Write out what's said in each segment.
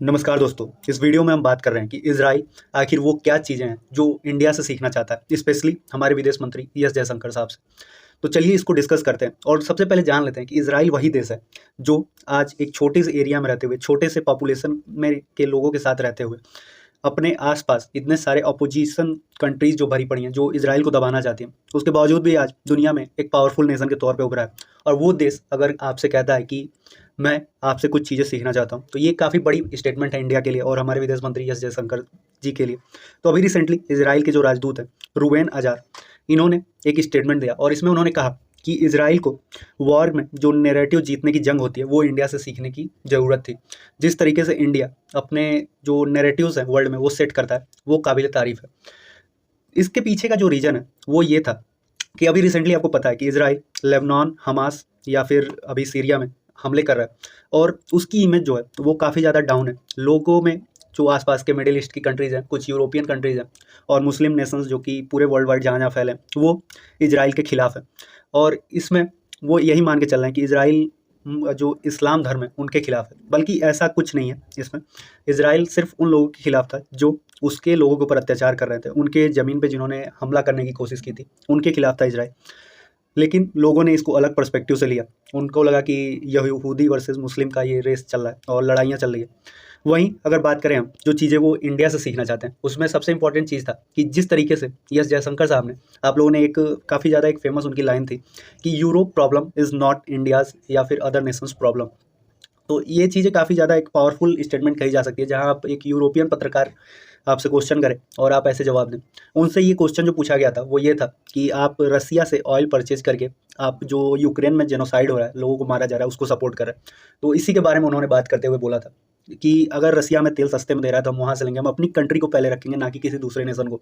नमस्कार दोस्तों। इस वीडियो में हम बात कर रहे हैं कि इजराइल आखिर वो क्या चीज़ें हैं जो इंडिया से सीखना चाहता है, स्पेशली हमारे विदेश मंत्री एस जयशंकर साहब से। तो चलिए इसको डिस्कस करते हैं और सबसे पहले जान लेते हैं कि इजराइल वही देश है जो आज एक छोटे से एरिया में रहते हुए, छोटे से पॉपुलेशन में के लोगों के साथ रहते हुए, अपने आसपास इतने सारे अपोजिशन कंट्रीज जो भरी पड़ी हैं, जो इजराइल को दबाना चाहती हैं, उसके बावजूद भी आज दुनिया में एक पावरफुल नेशन के तौर पे उभरा है। और वो देश अगर आपसे कहता है कि मैं आपसे कुछ चीज़ें सीखना चाहता हूँ, तो ये काफ़ी बड़ी स्टेटमेंट है इंडिया के लिए और हमारे विदेश मंत्री एस जयशंकर जी के लिए। तो अभी रिसेंटली इजराइल के जो राजदूत हैं रूबेन अजार, इन्होंने एक स्टेटमेंट दिया और इसमें उन्होंने कहा कि इजराइल को वॉर में जो नैरेटिव जीतने की जंग होती है वो इंडिया से सीखने की ज़रूरत थी। जिस तरीके से इंडिया अपने जो नैरेटिव्स हैं वर्ल्ड में वो सेट करता है, वो काबिल तारीफ़ है। इसके पीछे का जो रीज़न है वो ये था कि अभी रिसेंटली आपको पता है कि इजराइल लेबनान, हमास या फिर अभी सीरिया में हमले कर रहा है और उसकी इमेज जो है वो काफ़ी ज़्यादा डाउन है लोगों में। जो आसपास के मिडिल ईस्ट की कंट्रीज़ हैं, कुछ यूरोपियन कंट्रीज़ हैं और मुस्लिम नेशंस जो कि पूरे वर्ल्ड वाइड जहाँ जहाँ फैले हैं, वो इजराइल के खिलाफ है। और इसमें वो यही मान के चल रहे हैं कि इजराइल जो इस्लाम धर्म है उनके खिलाफ है, बल्कि ऐसा कुछ नहीं है। इसमें इजराइल सिर्फ उन लोगों के खिलाफ था जो उसके लोगों के ऊपर अत्याचार कर रहे थे, उनके ज़मीन पे जिन्होंने हमला करने की कोशिश की थी, उनके खिलाफ था इजराइल। लेकिन लोगों ने इसको अलग पर्सपेक्टिव से लिया। उनको लगा कि यहूदी वर्सेस मुस्लिम का ये रेस चल रहा है और लड़ाइयाँ चल रही है। वहीं अगर बात करें हम जो चीज़ें वो इंडिया से सीखना चाहते हैं, उसमें सबसे इंपॉर्टेंट चीज़ था कि जिस तरीके से एस जयशंकर साहब ने, आप लोगों ने एक काफ़ी ज़्यादा एक फेमस उनकी लाइन थी कि Europe problem is not India's या फिर अदर नेशंस प्रॉब्लम। तो ये चीज़ें काफ़ी ज़्यादा एक पावरफुल स्टेटमेंट कही जा सकती है, जहाँ आप एक यूरोपियन पत्रकार आपसे क्वेश्चन करें और आप ऐसे जवाब दें। उनसे ये क्वेश्चन जो पूछा गया था वो ये था कि आप रसिया से ऑयल परचेज करके आप जो यूक्रेन में जेनोसाइड हो रहा है, लोगों को मारा जा रहा है, उसको सपोर्ट कर रहे हैं। तो इसी के बारे में उन्होंने बात करते हुए बोला था कि अगर रसिया में तेल सस्ते में दे रहा है तो हम वहाँ से लेंगे, हम अपनी कंट्री को पहले रखेंगे, ना कि किसी दूसरे नेशन को,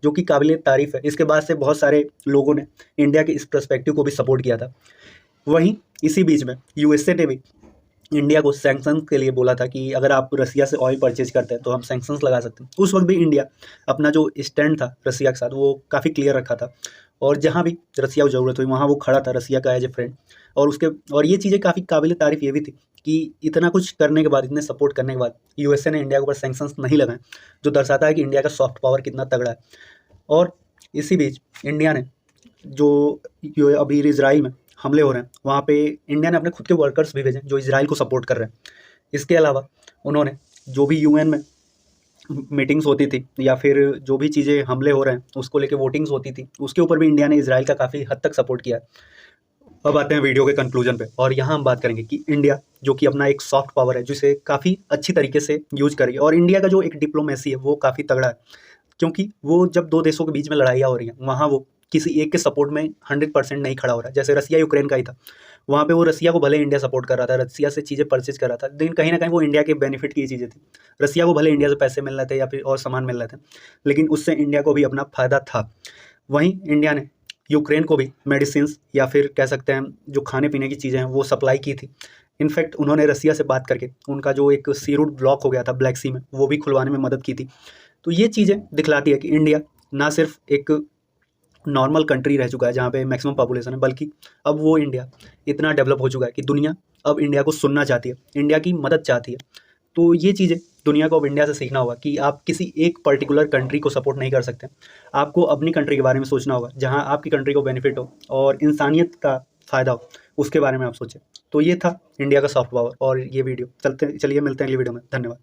जो कि काबिल तारीफ़ है। इसके बाद से बहुत सारे लोगों ने इंडिया के इस पर्सपेक्टिव को भी सपोर्ट किया था। वहीं इसी बीच में यूएसए ने भी इंडिया को सैंक्शंस के लिए बोला था कि अगर आप रसिया से ऑयल परचेज करते हैं तो हम सैंक्शंस लगा सकते हैं। उस वक्त भी इंडिया अपना जो स्टैंड था रसिया के साथ वो काफ़ी क्लियर रखा था और जहाँ भी रसिया को ज़रूरत हुई वहाँ वो खड़ा था रसिया का एज ए फ्रेंड। और ये चीज़ें काफ़ी काबिल तारीफ़ ये भी थी कि इतना कुछ करने के बाद, इतने सपोर्ट करने के बाद यूएसए ने इंडिया के ऊपर सैंक्शंस नहीं लगाए, जो दर्शाता है कि इंडिया का सॉफ्ट पावर कितना तगड़ा है। और इसी बीच इंडिया ने जो अभी इजराइल में हमले हो रहे हैं, वहाँ पे इंडिया ने अपने खुद के वर्कर्स भी भेजे जो इजराइल को सपोर्ट कर रहे हैं। इसके अलावा उन्होंने जो भी यूएन में मीटिंग्स होती थी या फिर जो भी चीज़ें हमले हो रहे हैं उसको लेके वोटिंग्स होती थी, उसके ऊपर भी इंडिया ने इजराइल का काफ़ी हद तक सपोर्ट किया है। अब आते हैं वीडियो के कंक्लूजन पे और यहाँ हम बात करेंगे कि इंडिया जो कि अपना एक सॉफ्ट पावर है जिसे काफ़ी अच्छी तरीके से यूज करेगी, और इंडिया का जो एक डिप्लोमेसी है वो काफ़ी तगड़ा है, क्योंकि वो जब दो देशों के बीच में लड़ाइयाँ हो रही हैं वहाँ वो किसी एक के सपोर्ट में 100% नहीं खड़ा हो रहा है। जैसे रसिया यूक्रेन का ही था, वहाँ पे वो रसिया को भले इंडिया सपोर्ट कर रहा था, रसिया से चीज़ें परचेज कर रहा था, लेकिन कहीं ना कहीं वो इंडिया के बेनिफिट की चीज़ें थी। रसिया को भले इंडिया से पैसे मिल रहे थे या फिर और सामान मिल रहे थे, लेकिन उससे इंडिया को भी अपना फ़ायदा था। वहीं इंडिया ने यूक्रेन को भी मेडिसिन्स या फिर कह सकते हैं जो खाने पीने की चीज़ें हैं वो सप्लाई की थी। इनफैक्ट उन्होंने रसिया से बात करके उनका जो एक सी रूट ब्लॉक हो गया था ब्लैक सी में, वो भी खुलवाने में मदद की थी। तो ये चीज़ें दिखलाती है कि इंडिया ना सिर्फ एक नॉर्मल कंट्री रह चुका है जहाँ पे मैक्सिमम पॉपुलेशन है, बल्कि अब वो इंडिया इतना डेवलप हो चुका है कि दुनिया अब इंडिया को सुनना चाहती है, इंडिया की मदद चाहती है। तो ये चीज़ें दुनिया को अब इंडिया से सीखना होगा कि आप किसी एक पर्टिकुलर कंट्री को सपोर्ट नहीं कर सकते। आपको अपनी कंट्री के बारे में सोचना होगा, जहाँ आपकी कंट्री को बेनिफिट हो और इंसानियत का फ़ायदा हो, उसके बारे में आप सोचें। तो ये था इंडिया का सॉफ्ट पावर और ये वीडियो। चलिए मिलते हैं अगली वीडियो में। धन्यवाद।